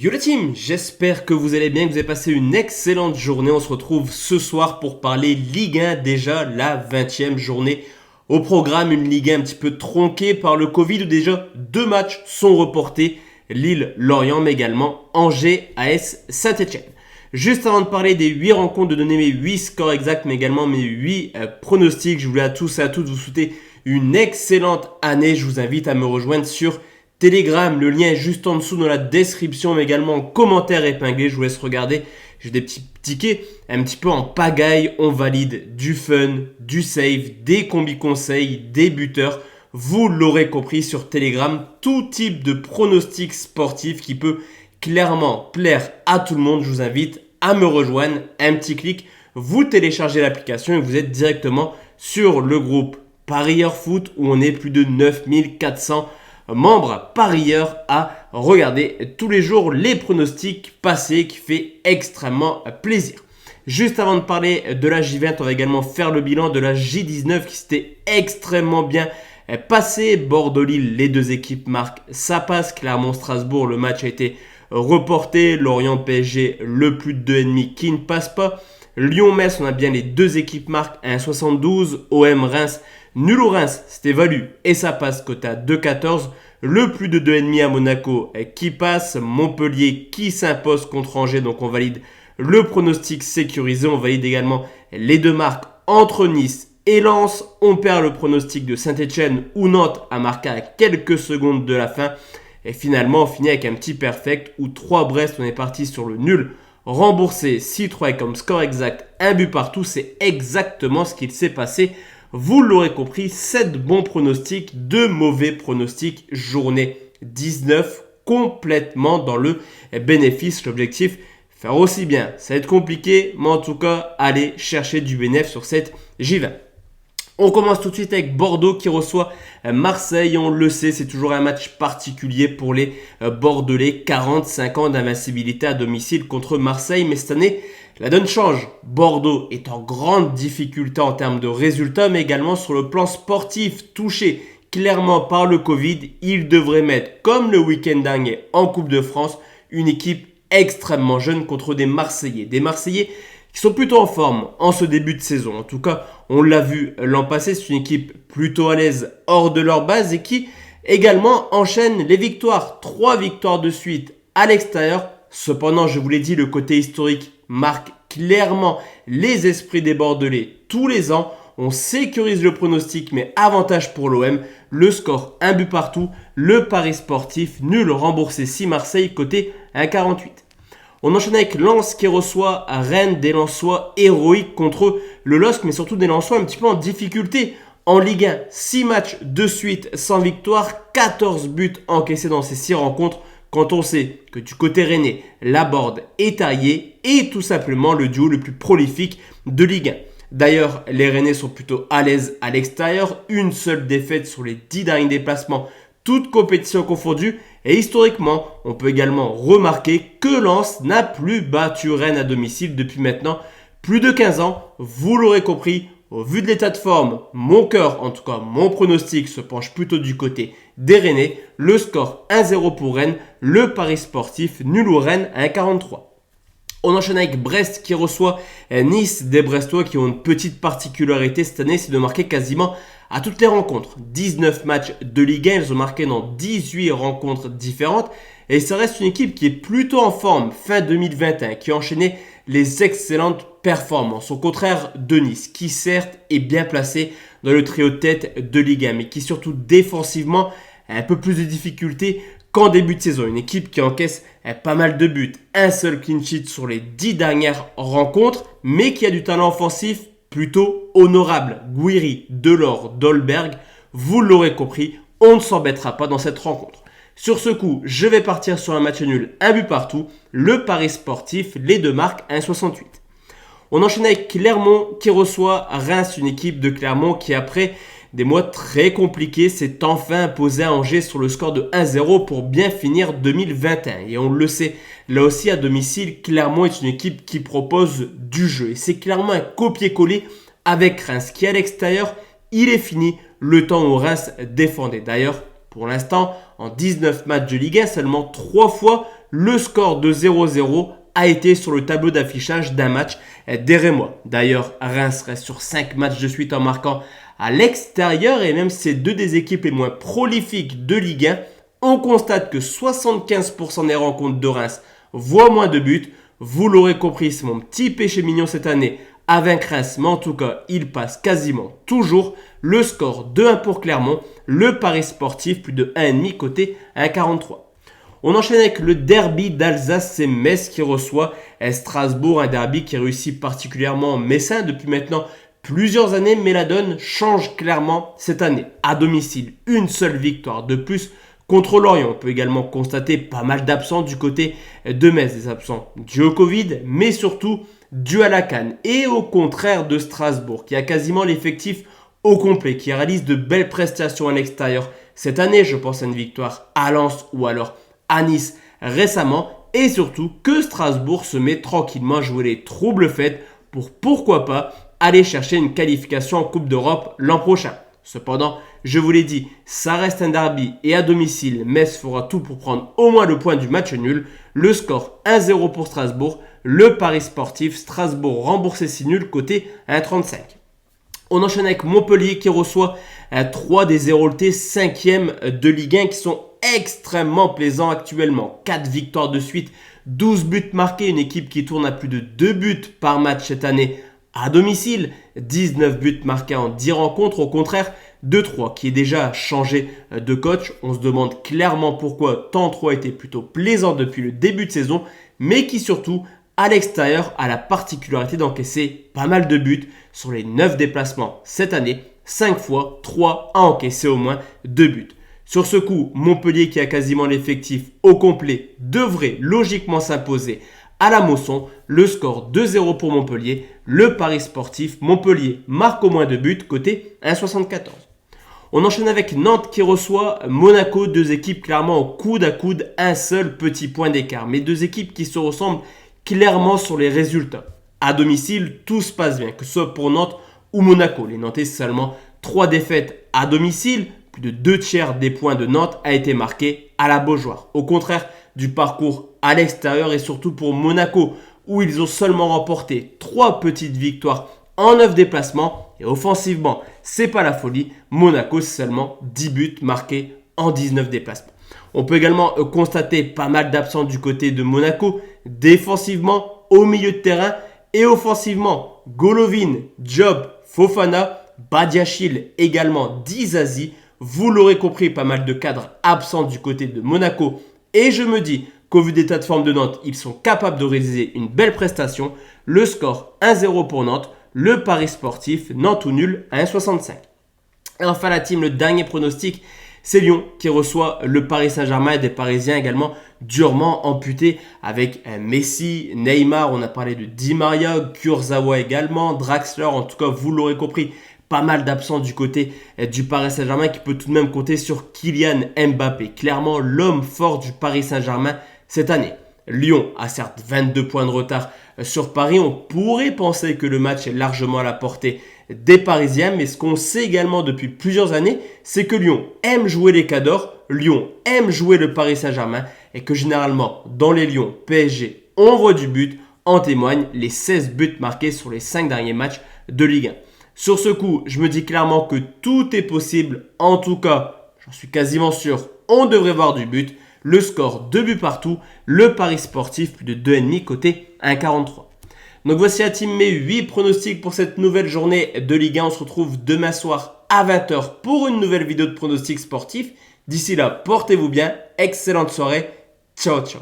Yo la team, j'espère que vous allez bien, que vous avez passé une excellente journée. On se retrouve ce soir pour parler Ligue 1, déjà la 20e journée. Au programme, une Ligue 1 un petit peu tronquée par le Covid où déjà deux matchs sont reportés. Lille-Lorient mais également Angers-AS Saint-Etienne. Juste avant de parler des 8 rencontres, de donner mes 8 scores exacts mais également mes 8 pronostics, je voulais à tous et à toutes vous souhaiter une excellente année. Je vous invite à me rejoindre sur Telegram, le lien est juste en dessous dans la description, mais également en commentaire épinglé. Je vous laisse regarder. J'ai des petits tickets un petit peu en pagaille. On valide du fun, du save, des combis conseils, des buteurs. Vous l'aurez compris sur Telegram, tout type de pronostic sportif qui peut clairement plaire à tout le monde. Je vous invite à me rejoindre. Un petit clic, vous téléchargez l'application et vous êtes directement sur le groupe Parieur Foot où on est plus de 9400 membres parieurs à regarder tous les jours les pronostics passés qui fait extrêmement plaisir. Juste avant de parler de la J20, on va également faire le bilan de la J19 qui s'était extrêmement bien passé. Bordeaux-Lille, les deux équipes marquent, ça passe. Clermont-Strasbourg, le match a été reporté. Lorient-PSG, le plus de 2,5 qui ne passe pas. Lyon-Metz, on a bien les deux équipes marquent 1,72. OM-Reims, nul au Reims, c'était valu et ça passe côté à 2,14. Le plus de 2,5 à Monaco qui passe. Montpellier qui s'impose contre Angers, donc on valide le pronostic sécurisé. On valide également les deux marques entre Nice et Lens. On perd le pronostic de Saint-Etienne où Nantes a marqué à quelques secondes de la fin. Et finalement, on finit avec un petit perfect où 3-Brest, on est parti sur le nul remboursé. 6-3 comme score exact, un but partout. C'est exactement ce qu'il s'est passé. Vous l'aurez compris, 7 bons pronostics, 2 mauvais pronostics, journée 19, complètement dans le bénéfice. L'objectif, faire aussi bien. Ça va être compliqué, mais en tout cas, allez chercher du bénéfice sur cette J20. On commence tout de suite avec Bordeaux qui reçoit Marseille. On le sait, c'est toujours un match particulier pour les Bordelais. 45 ans d'invincibilité à domicile contre Marseille, mais cette année, la donne change. Bordeaux est en grande difficulté en termes de résultats, mais également sur le plan sportif, touché clairement par le Covid. Il devrait mettre, comme le week-end dernier en Coupe de France, une équipe extrêmement jeune contre des Marseillais. Des Marseillais qui sont plutôt en forme en ce début de saison. En tout cas, on l'a vu l'an passé, c'est une équipe plutôt à l'aise hors de leur base et qui également enchaîne les victoires. 3 victoires de suite à l'extérieur. Cependant, je vous l'ai dit, le côté historique marque clairement les esprits des Bordelais. Tous les ans, on sécurise le pronostic, mais avantage pour l'OM. Le score, un but partout. Le pari sportif, nul remboursé 6 Marseille, côté 1,48. On enchaîne avec Lens qui reçoit à Rennes, des Lensois héroïques contre le LOSC, mais surtout des Lensois un petit peu en difficulté. En Ligue 1, 6 matchs de suite sans victoire, 14 buts encaissés dans ces 6 rencontres. Quand on sait que du côté rennais, Laborde est taillé et tout simplement le duo le plus prolifique de Ligue 1. D'ailleurs, les Rennais sont plutôt à l'aise à l'extérieur. Une seule défaite sur les 10 derniers déplacements, toutes compétitions confondues. Et historiquement, on peut également remarquer que Lens n'a plus battu Rennes à domicile depuis maintenant plus de 15 ans. Vous l'aurez compris, au vu de l'état de forme, mon cœur, en tout cas mon pronostic, se penche plutôt du côté des Rennais. Le score 1-0 pour Rennes, le pari sportif nul ou Rennes à 1,43. On enchaîne avec Brest qui reçoit Nice, des Brestois qui ont une petite particularité cette année, c'est de marquer quasiment à toutes les rencontres. 19 matchs de Ligue 1, ils ont marqué dans 18 rencontres différentes. Et ça reste une équipe qui est plutôt en forme fin 2021, qui a enchaîné les excellentes performances. Au contraire de Nice, qui certes est bien placé dans le trio de tête de Ligue 1, mais qui surtout défensivement a un peu plus de difficultés qu'en début de saison. Une équipe qui encaisse pas mal de buts, un seul clean sheet sur les 10 dernières rencontres, mais qui a du talent offensif plutôt honorable. Guiri, Delors, Dolberg, vous l'aurez compris, on ne s'embêtera pas dans cette rencontre. Sur ce coup, je vais partir sur un match nul, un but partout, le pari sportif, les deux marques 1,68. On enchaîne avec Clermont qui reçoit Reims, une équipe de Clermont qui après des mois très compliqués s'est enfin imposé à Angers sur le score de 1-0 pour bien finir 2021. Et on le sait, là aussi à domicile, Clermont est une équipe qui propose du jeu. Et c'est clairement un copier-coller avec Reims qui à l'extérieur, il est fini le temps où Reims défendait. D'ailleurs, pour l'instant, en 19 matchs de Ligue 1, seulement 3 fois, le score de 0-0 a été sur le tableau d'affichage d'un match des Rémois. D'ailleurs, Reims reste sur 5 matchs de suite en marquant à l'extérieur et même si c'est deux des équipes les moins prolifiques de Ligue 1, on constate que 75% des rencontres de Reims voient moins de buts. Vous l'aurez compris, c'est mon petit péché mignon cette année à vaincre Reims, mais en tout cas, il passe quasiment toujours. Le score 2-1 pour Clermont, le pari sportif plus de 1,5 côté 1,43. On enchaîne avec le derby d'Alsace, c'est Metz qui reçoit Strasbourg, un derby qui réussit particulièrement messin depuis maintenant plusieurs années, mais la donne change clairement cette année. À domicile, une seule victoire de plus contre Lorient. On peut également constater pas mal d'absents du côté de Metz, des absents dus au Covid, mais surtout dus à la CAN. Et au contraire de Strasbourg, qui a quasiment l'effectif au complet, qui réalise de belles prestations à l'extérieur cette année. Je pense à une victoire à Lens ou alors à Nice récemment. Et surtout que Strasbourg se met tranquillement à jouer les troubles fêtes pour pourquoi pas aller chercher une qualification en Coupe d'Europe l'an prochain. Cependant, je vous l'ai dit, ça reste un derby et à domicile, Metz fera tout pour prendre au moins le point du match nul. Le score 1-0 pour Strasbourg, le pari sportif Strasbourg remboursé si nul côté 1,35. On enchaîne avec Montpellier qui reçoit 3 des Héroltais 5e de Ligue 1 qui sont extrêmement plaisants actuellement. 4 victoires de suite, 12 buts marqués, une équipe qui tourne à plus de 2 buts par match cette année à domicile. 19 buts marqués en 10 rencontres, au contraire de 3 qui est déjà changé de coach. On se demande clairement pourquoi tant 3 était plutôt plaisant depuis le début de saison, mais qui surtout à l'extérieur a la particularité d'encaisser pas mal de buts sur les 9 déplacements cette année. 5 fois, 3 a encaissé au moins 2 buts. Sur ce coup, Montpellier qui a quasiment l'effectif au complet devrait logiquement s'imposer à la Mosson. Le score 2-0 pour Montpellier. Le pari sportif, Montpellier marque au moins 2 buts côté 1,74. On enchaîne avec Nantes qui reçoit Monaco, deux équipes clairement au coude à coude, un seul petit point d'écart. Mais deux équipes qui se ressemblent clairement sur les résultats. À domicile, tout se passe bien, que ce soit pour Nantes ou Monaco. Les Nantais, seulement 3 défaites à domicile. Plus de 2 tiers des points de Nantes a été marqué à la Beaujoire. Au contraire du parcours à l'extérieur et surtout pour Monaco, où ils ont seulement remporté 3 petites victoires en 9 déplacements. Et offensivement, c'est pas la folie. Monaco, c'est seulement 10 buts marqués en 19 déplacements. On peut également constater pas mal d'absents du côté de Monaco, défensivement, au milieu de terrain et offensivement. Golovin, Diop, Fofana, Badiachil, également Dizazi. Vous l'aurez compris, pas mal de cadres absents du côté de Monaco. Et je me dis qu'au vu des états de forme de Nantes, ils sont capables de réaliser une belle prestation. Le score 1-0 pour Nantes, le pari sportif, Nantes ou nul à 1,65. Et enfin la team, le dernier pronostic, c'est Lyon qui reçoit le Paris Saint-Germain et des Parisiens également durement amputés avec Messi, Neymar, on a parlé de Di Maria, Kurzawa également, Draxler, en tout cas vous l'aurez compris, pas mal d'absents du côté du Paris Saint-Germain qui peut tout de même compter sur Kylian Mbappé, clairement l'homme fort du Paris Saint-Germain cette année. Lyon a certes 22 points de retard sur Paris, on pourrait penser que le match est largement à la portée des Parisiens, mais ce qu'on sait également depuis plusieurs années, c'est que Lyon aime jouer les cadors, Lyon aime jouer le Paris Saint-Germain et que généralement dans les Lyon PSG, on voit du but, en témoignent les 16 buts marqués sur les 5 derniers matchs de Ligue 1. Sur ce coup, je me dis clairement que tout est possible, en tout cas, j'en suis quasiment sûr, on devrait voir du but. Le score 2 buts partout, le pari sportif plus de 2,5 côté 1,43. Donc voici la team mes 8 pronostics pour cette nouvelle journée de Ligue 1. On se retrouve demain soir à 20h pour une nouvelle vidéo de pronostics sportifs. D'ici là, portez-vous bien, excellente soirée, ciao ciao.